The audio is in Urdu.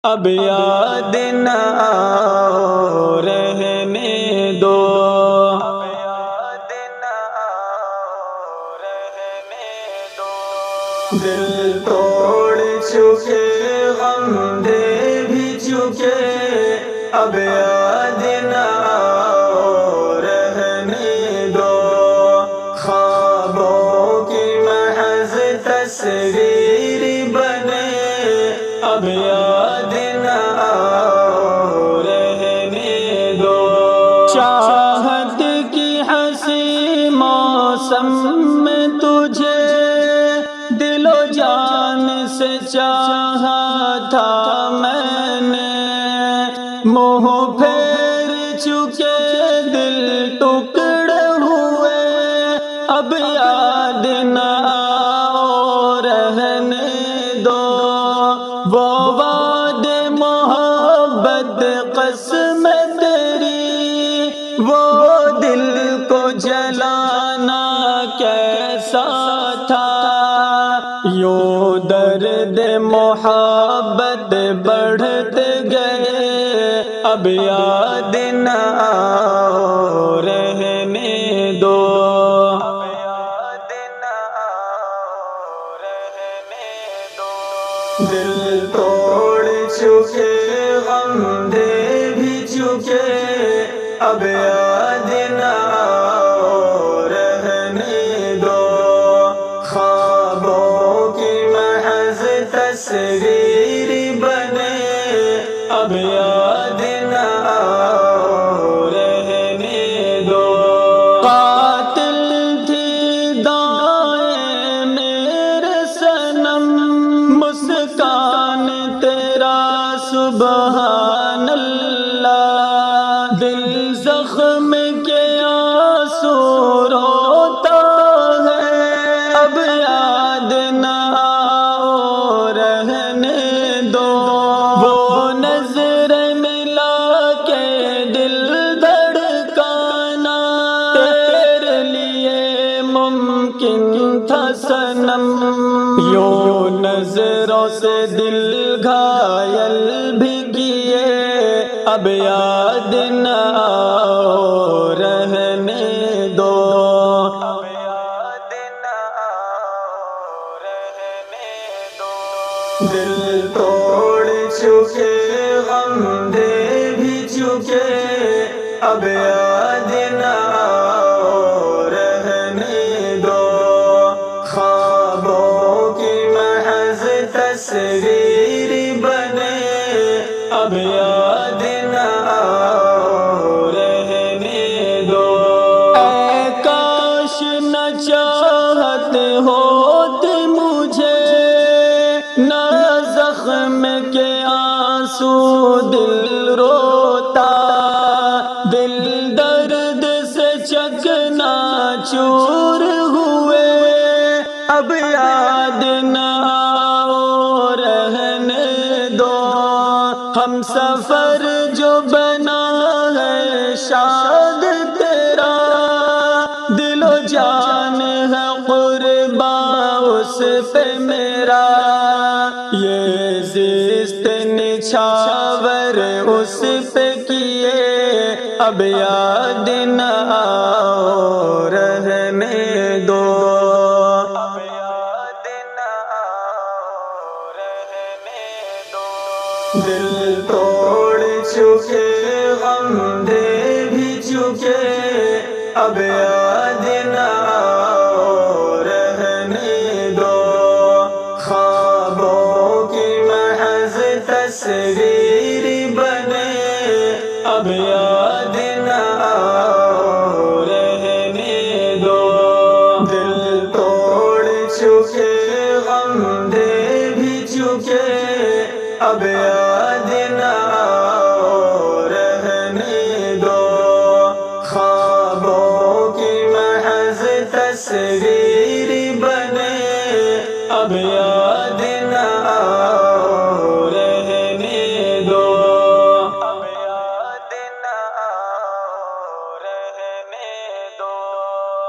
اب یاد نہ آؤ رہنے دو، اب یاد نہ آؤ رہنے دو۔ دل توڑ چکے غم دے بھی چکے، اب یاد نہ آؤ رہنے دو۔ خوابوں کی محض تصویر بنے، اب یاد نہ آؤ رہنے دو۔ چاہت کی ہنسی موسم میں تجھے دل و جان سے چاہا تھا میں نے، منہ پھیر چکے دل ٹکڑے ہوئے، اب یاد نہ آؤ رہنے دو۔ وہ وعدے محبت قسم تیری، وہ دل کو جلانا کیسا تھا، یوں درد محبت بڑھتے گئے، اب یاد نہ آؤ رہنے دو، اب یاد نہ آؤ رہنے دو۔ دل توڑ چکے غم دے بھی چکے، اب یاد نہ آؤ رہنے دو۔ خوابوں کی محض تصویر بنے، اب یاد نہ آؤ رہنے دو۔ قاتل تھی دعائیں میرے صنم، مسکان تیرا سبحان اللہ، دل زخم کے آنسو روتا ہے، اب یاد نہ آؤ رہنے دو۔ وہ نظر ملا کے دل دھڑکانا تیرے لیے ممکن تھا صنم، یوں نظروں سے دل گھائل بھی کیے، اب یاد نہ آؤ رہنے دو، اب یاد نہ آؤ رہنے دو۔ دل توڑ چکے غم دے بھی چکے، اب یاد نہ آؤ رہنے دو۔ خوابوں کی محض تصویر بنے، اب یاد نہ آؤ رہنے دو۔ اے کاش نہ چاہت ہوتی مجھے، نہ زخم کے آنسو دل روتا، دل درد سے چکنا چور ہوئے، اب یاد نہ آؤ رہنے دو۔ ہم سفر جو بنا ہے شاد تیرا، دل و جان ہے قرباں اس پہ میرا، یہ زیست نچھاور اس پہ کیے، اب یاد نہ آؤ رہنے دو، اب یاد نہ آؤ رہنے دو۔ دل توڑ چکے غم دے بھی چکے، اب یاد نہ آؤ رہنے دو۔ خوابوں کی محض تصویر بنے، اب یاد نہ آؤ رہنے دو۔ دل توڑ چکے غم دے بھی چکے، اب یاد نہ آؤ رہنے دو۔ خوابوں کی محض تصویر